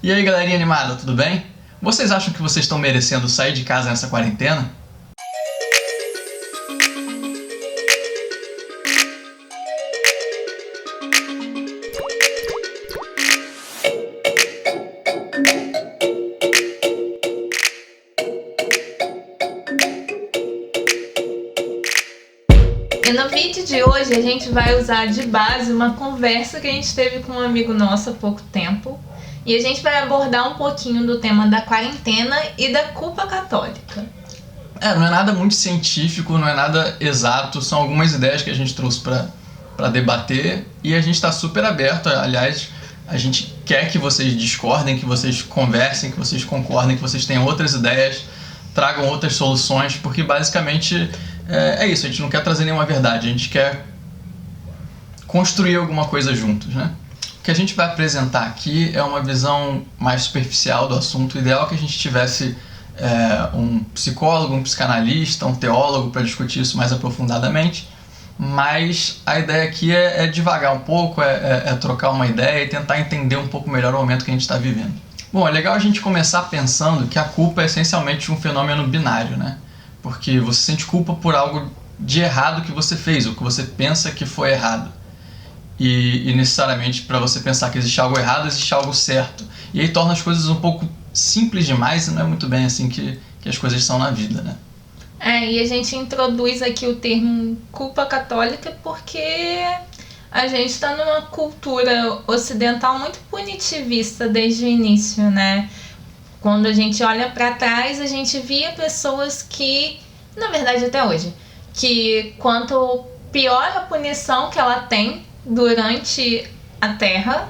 E aí, galerinha animada, tudo bem? Vocês acham que vocês estão merecendo sair de casa nessa quarentena? E no vídeo de hoje a gente vai usar de base uma conversa que a gente teve com um amigo nosso há pouco tempo. E a gente vai abordar um pouquinho do tema da quarentena e da culpa católica. Não é nada muito científico, não é nada exato, são algumas ideias que a gente trouxe para debater e a gente está super aberto. Aliás, a gente quer que vocês discordem, que vocês conversem, que vocês concordem, que vocês tenham outras ideias, tragam outras soluções, porque basicamente é isso, a gente não quer trazer nenhuma verdade, a gente quer construir alguma coisa juntos, né? O que a gente vai apresentar aqui é uma visão mais superficial do assunto. O ideal é que a gente tivesse um psicólogo, um psicanalista, um teólogo para discutir isso mais aprofundadamente, mas a ideia aqui é divagar um pouco, é trocar uma ideia e tentar entender um pouco melhor o momento que a gente está vivendo. Bom, é legal a gente começar pensando que a culpa é essencialmente um fenômeno binário, né? Porque você sente culpa por algo de errado que você fez, ou que você pensa que foi errado. E necessariamente para você pensar que existe algo errado, existe algo certo. E aí torna as coisas um pouco simples demais e não é muito bem assim que as coisas são na vida, né? E a gente introduz aqui o termo culpa católica porque a gente está numa cultura ocidental muito punitivista desde o início, né? Quando a gente olha para trás, a gente via pessoas que, na verdade até hoje, que quanto pior a punição que ela tem durante a Terra,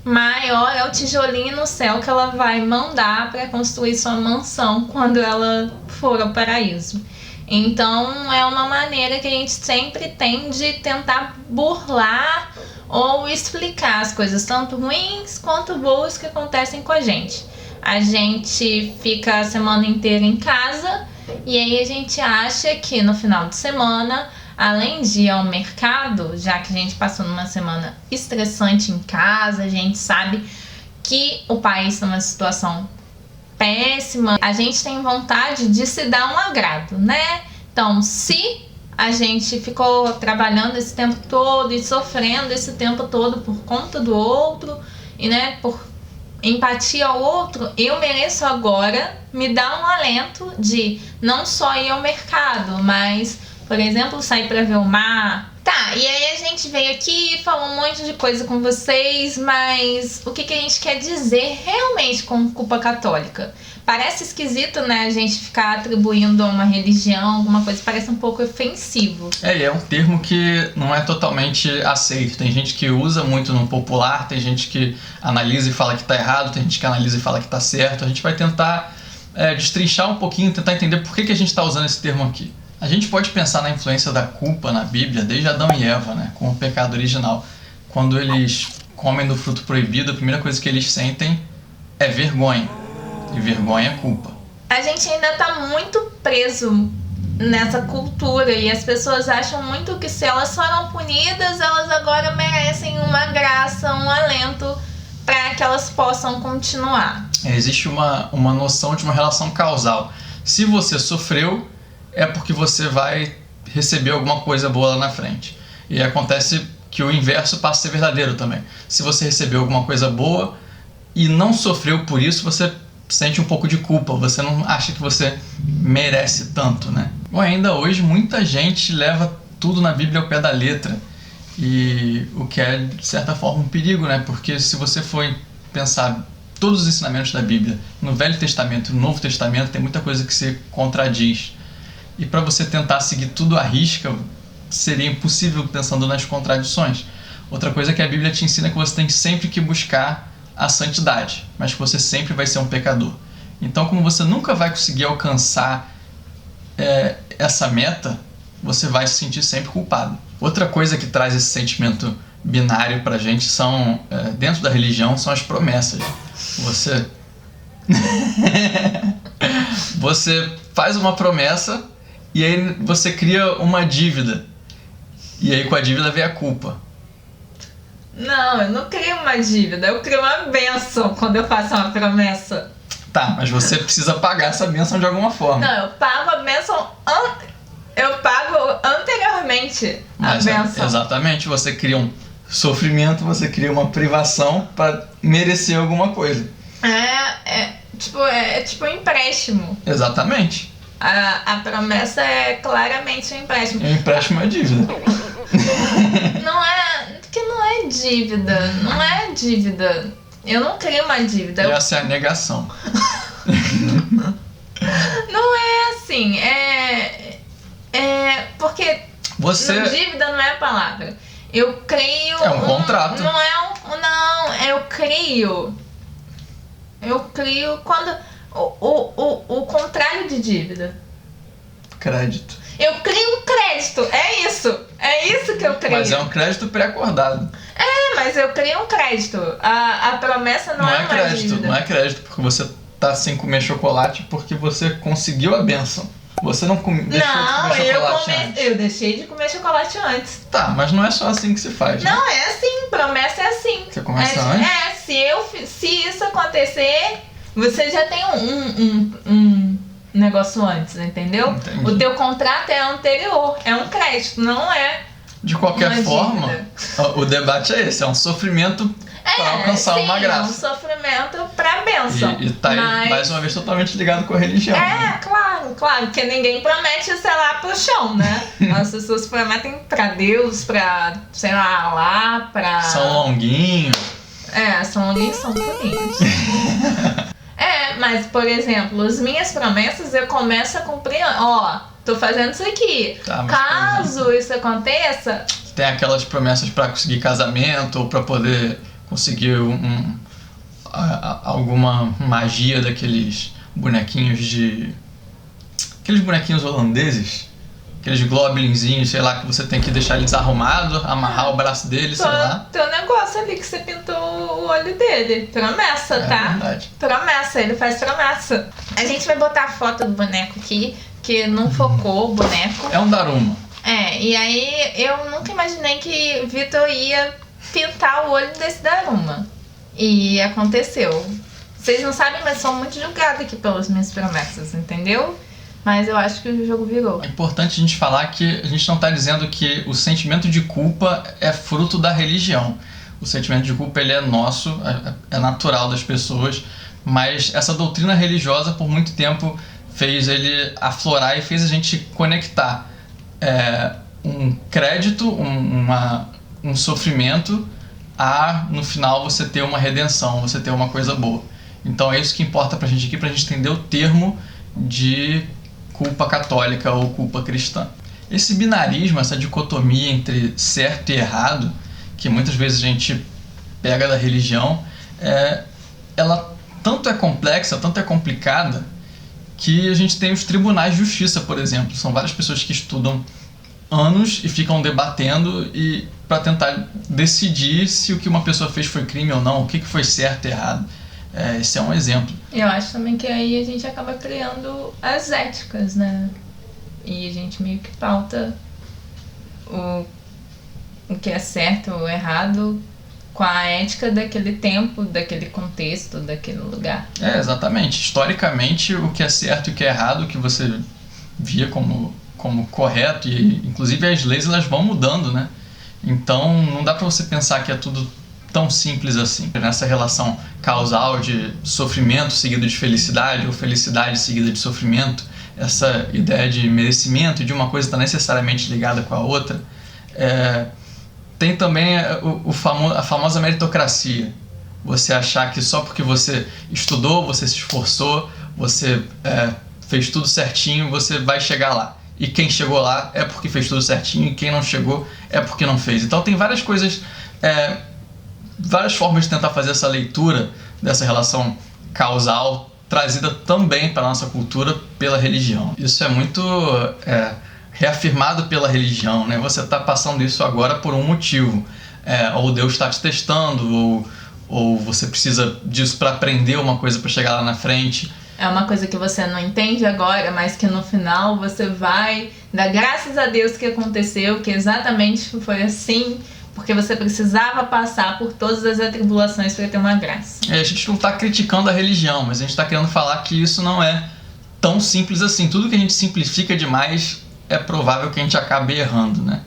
maior é o tijolinho no céu que ela vai mandar para construir sua mansão quando ela for ao paraíso. Então é uma maneira que a gente sempre tem de tentar burlar ou explicar as coisas, tanto ruins quanto boas que acontecem com a gente. A gente fica a semana inteira em casa e aí a gente acha que no final de semana, além de ir ao mercado, já que a gente passou numa semana estressante em casa, a gente sabe que o país está numa situação péssima, a gente tem vontade de se dar um agrado, né? Então, se a gente ficou trabalhando esse tempo todo e sofrendo esse tempo todo por conta do outro e, né, por empatia ao outro, eu mereço agora me dar um alento de não só ir ao mercado, mas, por exemplo, sair para ver o mar. Tá, e aí a gente veio aqui e falou um monte de coisa com vocês, mas o que a gente quer dizer realmente com culpa católica? Parece esquisito, né, a gente ficar atribuindo a uma religião alguma coisa, parece um pouco ofensivo. É um termo que não é totalmente aceito. Tem gente que usa muito no popular, tem gente que analisa e fala que tá errado, tem gente que analisa e fala que tá certo. A gente vai tentar destrinchar um pouquinho, tentar entender por que a gente está usando esse termo aqui. A gente pode pensar na influência da culpa na Bíblia desde Adão e Eva, né, com o pecado original. Quando eles comem do fruto proibido, a primeira coisa que eles sentem é vergonha. E vergonha é culpa. A gente ainda tá muito preso nessa cultura e as pessoas acham muito que se elas foram punidas, elas agora merecem uma graça, um alento para que elas possam continuar. Existe uma noção de uma relação causal. Se você sofreu, é porque você vai receber alguma coisa boa lá na frente. E acontece que o inverso passa a ser verdadeiro também. Se você recebeu alguma coisa boa e não sofreu por isso, você sente um pouco de culpa, você não acha que você merece tanto, né? Bom, ainda hoje muita gente leva tudo na Bíblia ao pé da letra, e o que é, de certa forma, um perigo, né? Porque se você for pensar todos os ensinamentos da Bíblia, no Velho Testamento e no Novo Testamento, tem muita coisa que se contradiz. E para você tentar seguir tudo à risca, seria impossível pensando nas contradições. Outra coisa é que a Bíblia te ensina que você tem sempre que buscar a santidade, mas que você sempre vai ser um pecador. Então, como você nunca vai conseguir alcançar essa meta, você vai se sentir sempre culpado. Outra coisa que traz esse sentimento binário pra gente são, dentro da religião, são as promessas. Você faz uma promessa e aí você cria uma dívida. E aí com a dívida vem a culpa. Não, eu não crio uma dívida, eu crio uma bênção quando eu faço uma promessa. Tá, mas você precisa pagar essa bênção de alguma forma. Não, eu pago a bênção. Eu pago anteriormente a bênção. Exatamente, você cria um sofrimento, você cria uma privação pra merecer alguma coisa. É tipo um empréstimo. Exatamente. A promessa é claramente um empréstimo. E um empréstimo é dívida. Não é dívida. Não é dívida. Eu não crio uma dívida. Essa é a negação. Não é assim. Porque dívida não é a palavra. Eu crio. É um contrato. Não, eu crio. Eu crio quando. O contrário de dívida. Crédito. Eu crio um crédito. É isso que eu crio. Mas é um crédito pré-acordado. Mas eu crio um crédito. A promessa não é uma crédito. dívida. Não é crédito, porque você tá sem comer chocolate porque você conseguiu a bênção. Você não deixou de comer chocolate antes. Eu deixei de comer chocolate antes. Tá, mas não é só assim que se faz, né? Não, é assim. Promessa é assim. Você começa antes? Se isso acontecer, você já tem um negócio antes, entendeu? Entendi. O teu contrato é anterior. É um crédito, não é. De qualquer forma, o debate é esse. É um sofrimento para alcançar uma graça. É um sofrimento pra bênção. E tá aí, mais uma vez, totalmente ligado com a religião. Né? Claro. Porque ninguém promete, sei lá, pro chão, né? As pessoas prometem pra Deus, pra, sei lá, lá, pra... São Longuinho. São Longuinhos, são purinhos. Mas, por exemplo, as minhas promessas eu começo a cumprir, tô fazendo isso aqui. Tá, caso isso aconteça... Tem aquelas promessas pra conseguir casamento ou pra poder conseguir alguma magia daqueles bonequinhos aqueles bonequinhos holandeses, aqueles globlinzinhos, sei lá, que você tem que deixar ele desarrumado, amarrar o braço dele, sei lá. Teu negócio ali que você pintou o olho dele. Promessa, tá? Verdade. Promessa, ele faz promessa. A gente vai botar a foto do boneco aqui, que não focou o boneco. É um Daruma. E aí eu nunca imaginei que Vitor ia pintar o olho desse Daruma. E aconteceu. Vocês não sabem, mas sou muito julgada aqui pelas minhas promessas, entendeu? Mas eu acho que o jogo virou. É importante a gente falar que a gente não está dizendo que o sentimento de culpa é fruto da religião. O sentimento de culpa ele é nosso, é natural das pessoas, mas essa doutrina religiosa por muito tempo fez ele aflorar e fez a gente conectar um crédito, um sofrimento a, no final, você ter uma redenção, você ter uma coisa boa. Então é isso que importa pra gente aqui, pra gente entender o termo de culpa católica ou culpa cristã. Esse binarismo, essa dicotomia entre certo e errado, que muitas vezes a gente pega da religião, ela tanto é complexa, tanto é complicada, que a gente tem os tribunais de justiça, por exemplo. São várias pessoas que estudam anos e ficam debatendo para tentar decidir se o que uma pessoa fez foi crime ou não, o que foi certo e errado. Esse é um exemplo. Eu acho também que aí a gente acaba criando as éticas, né? E a gente meio que pauta o que é certo ou errado com a ética daquele tempo, daquele contexto, daquele lugar. Exatamente. Historicamente, o que é certo e o que é errado, o que você via como correto, e inclusive as leis elas vão mudando, né? Então não dá para você pensar que é tudo tão simples assim. Nessa relação causal de sofrimento seguido de felicidade, ou felicidade seguida de sofrimento, essa ideia de merecimento e de uma coisa estar necessariamente ligada com a outra, tem também a famosa meritocracia. Você achar que só porque você estudou, você se esforçou, você fez tudo certinho, você vai chegar lá. E quem chegou lá é porque fez tudo certinho, e quem não chegou é porque não fez. Então tem várias coisas, várias formas de tentar fazer essa leitura dessa relação causal trazida também para a nossa cultura pela religião. Isso é muito reafirmado pela religião, né? Você está passando isso agora por um motivo. Ou Deus está te testando, ou você precisa disso para aprender uma coisa para chegar lá na frente. É uma coisa que você não entende agora, mas que no final você vai dar graças a Deus que aconteceu, que exatamente foi assim, porque você precisava passar por todas as atribulações para ter uma graça. A gente não está criticando a religião, mas a gente está querendo falar que isso não é tão simples assim. Tudo que a gente simplifica demais é provável que a gente acabe errando, né?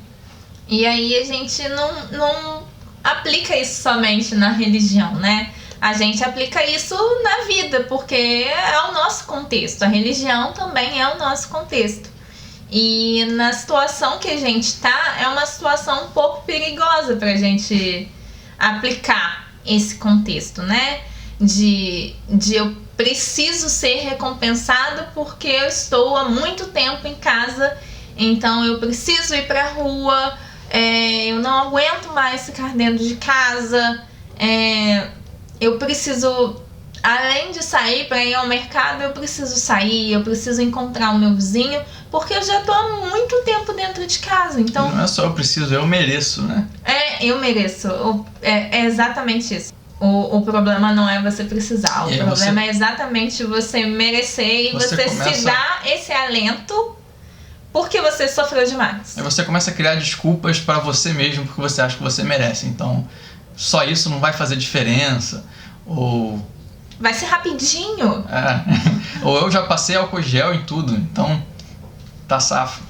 E aí a gente não aplica isso somente na religião, né? A gente aplica isso na vida, porque é o nosso contexto. A religião também é o nosso contexto. E na situação que a gente tá, é uma situação um pouco perigosa pra gente aplicar esse contexto, né? De eu preciso ser recompensado porque eu estou há muito tempo em casa, então eu preciso ir pra rua, eu não aguento mais ficar dentro de casa, eu preciso, além de sair para ir ao mercado, eu preciso sair, eu preciso encontrar o meu vizinho, porque eu já tô há muito tempo dentro de casa, então... Não é só eu preciso, eu mereço, né? Eu mereço, é exatamente isso. O problema não é você precisar, o problema é exatamente você merecer e você se dar esse alento porque você sofreu demais. Aí você começa a criar desculpas para você mesmo porque você acha que você merece, então só isso não vai fazer diferença, ou... Vai ser rapidinho. Ou eu já passei álcool gel em tudo, então tá safo.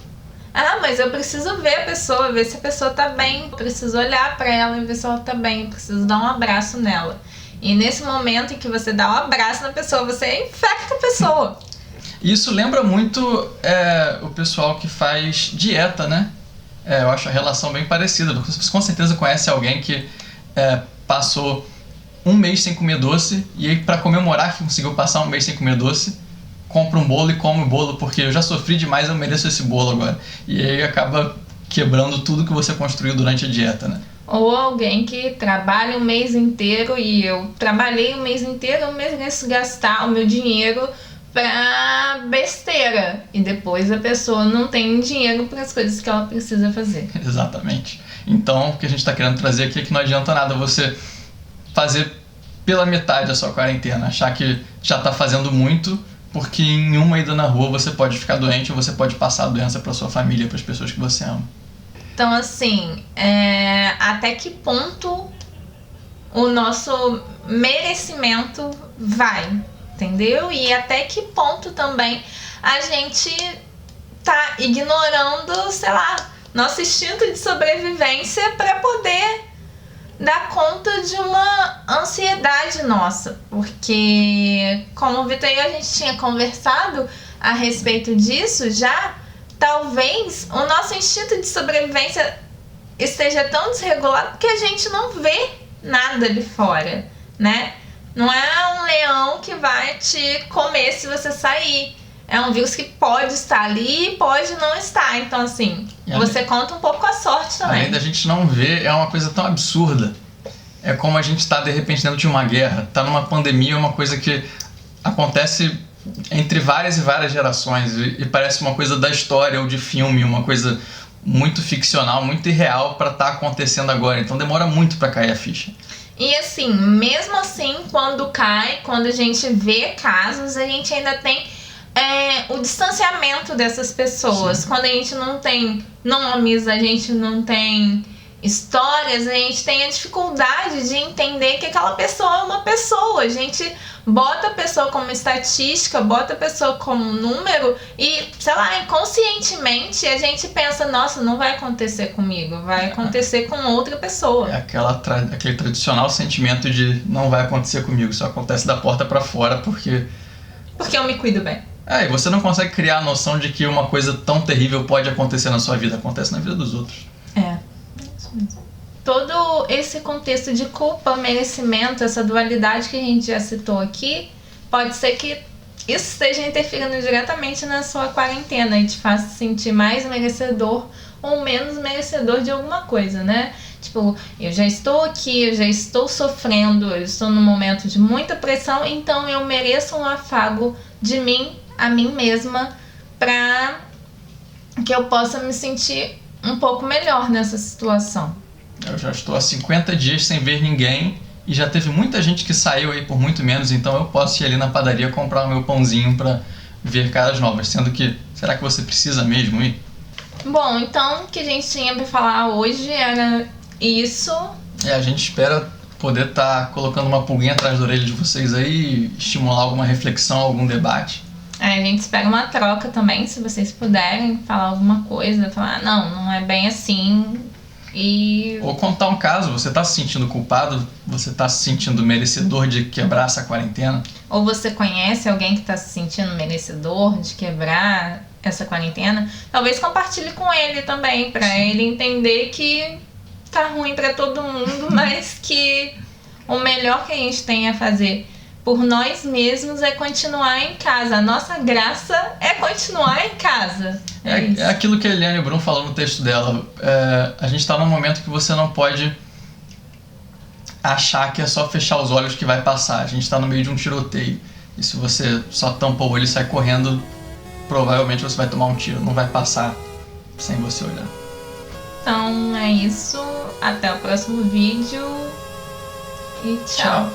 Mas eu preciso ver a pessoa, ver se a pessoa tá bem. Eu preciso olhar pra ela e ver se ela tá bem. Eu preciso dar um abraço nela. E nesse momento em que você dá um abraço na pessoa, você infecta a pessoa. Isso lembra muito o pessoal que faz dieta, né? Eu acho a relação bem parecida. Você com certeza conhece alguém que passou um mês sem comer doce, e aí pra comemorar que conseguiu passar um mês sem comer doce, compra um bolo e come o bolo, porque eu já sofri demais, eu mereço esse bolo agora. E aí acaba quebrando tudo que você construiu durante a dieta, né? Ou alguém que trabalha o mês inteiro, e eu trabalhei o mês inteiro, eu mereço gastar o meu dinheiro pra besteira. E depois a pessoa não tem dinheiro para as coisas que ela precisa fazer. Exatamente. Então, o que a gente está querendo trazer aqui é que não adianta nada você fazer pela metade a sua quarentena, achar que já está fazendo muito, porque em uma ida na rua você pode ficar doente ou você pode passar a doença para sua família, para as pessoas que você ama. Então, assim, até que ponto o nosso merecimento vai, entendeu? E até que ponto também a gente tá ignorando, sei lá, nosso instinto de sobrevivência para poder dar conta de uma ansiedade nossa, porque como o Vitor e a gente tinha conversado a respeito disso já, talvez o nosso instinto de sobrevivência esteja tão desregulado que a gente não vê nada ali fora, né? Não é um leão que vai te comer se você sair. É um vírus que pode estar ali e pode não estar. Então, assim, você conta um pouco com a sorte também. Além da gente não ver, é uma coisa tão absurda. É como a gente está, de repente, dentro de uma guerra. Tá numa pandemia, uma coisa que acontece entre várias e várias gerações. E parece uma coisa da história ou de filme, uma coisa muito ficcional, muito irreal para estar acontecendo agora. Então demora muito para cair a ficha. E assim, mesmo assim, quando cai, quando a gente vê casos, a gente ainda tem o distanciamento dessas pessoas. Sim. Quando a gente não tem nomes, a gente não tem histórias, a gente tem a dificuldade de entender que aquela pessoa é uma pessoa. A gente bota a pessoa como estatística, bota a pessoa como número e, sei lá, inconscientemente a gente pensa, nossa, não vai acontecer comigo, vai acontecer com outra pessoa. É aquele tradicional sentimento de não vai acontecer comigo, só acontece da porta pra fora porque eu me cuido bem. E você não consegue criar a noção de que uma coisa tão terrível pode acontecer na sua vida, acontece na vida dos outros. Isso mesmo. Todo esse contexto de culpa, merecimento, essa dualidade que a gente já citou aqui, pode ser que isso esteja interferindo diretamente na sua quarentena e te faça sentir mais merecedor ou menos merecedor de alguma coisa, né? Tipo, eu já estou aqui, eu já estou sofrendo, eu estou num momento de muita pressão, então eu mereço um afago de mim, a mim mesma, para que eu possa me sentir um pouco melhor nessa situação. Eu já estou há 50 dias sem ver ninguém e já teve muita gente que saiu aí por muito menos, então eu posso ir ali na padaria comprar o meu pãozinho para ver caras novas, sendo que, será que você precisa mesmo ir? Bom, então o que a gente tinha para falar hoje era Isso. A gente espera poder estar colocando uma pulguinha atrás da orelha de vocês aí, estimular alguma reflexão, algum debate. A gente espera uma troca também, se vocês puderem falar alguma coisa, falar, não é bem assim. Ou contar um caso, você tá se sentindo culpado, você tá se sentindo merecedor de quebrar essa quarentena. Ou você conhece alguém que tá se sentindo merecedor de quebrar essa quarentena, talvez compartilhe com ele também, pra ele entender que tá ruim pra todo mundo, mas que o melhor que a gente tem a fazer por nós mesmos é continuar em casa. A nossa graça é continuar em casa. É aquilo que a Eliane Brum falou no texto dela. A gente tá num momento que você não pode achar que é só fechar os olhos que vai passar. A gente tá no meio de um tiroteio. E se você só tampa o olho e sai correndo, provavelmente você vai tomar um tiro. Não vai passar sem você olhar. Então é isso. Até o próximo vídeo. E tchau.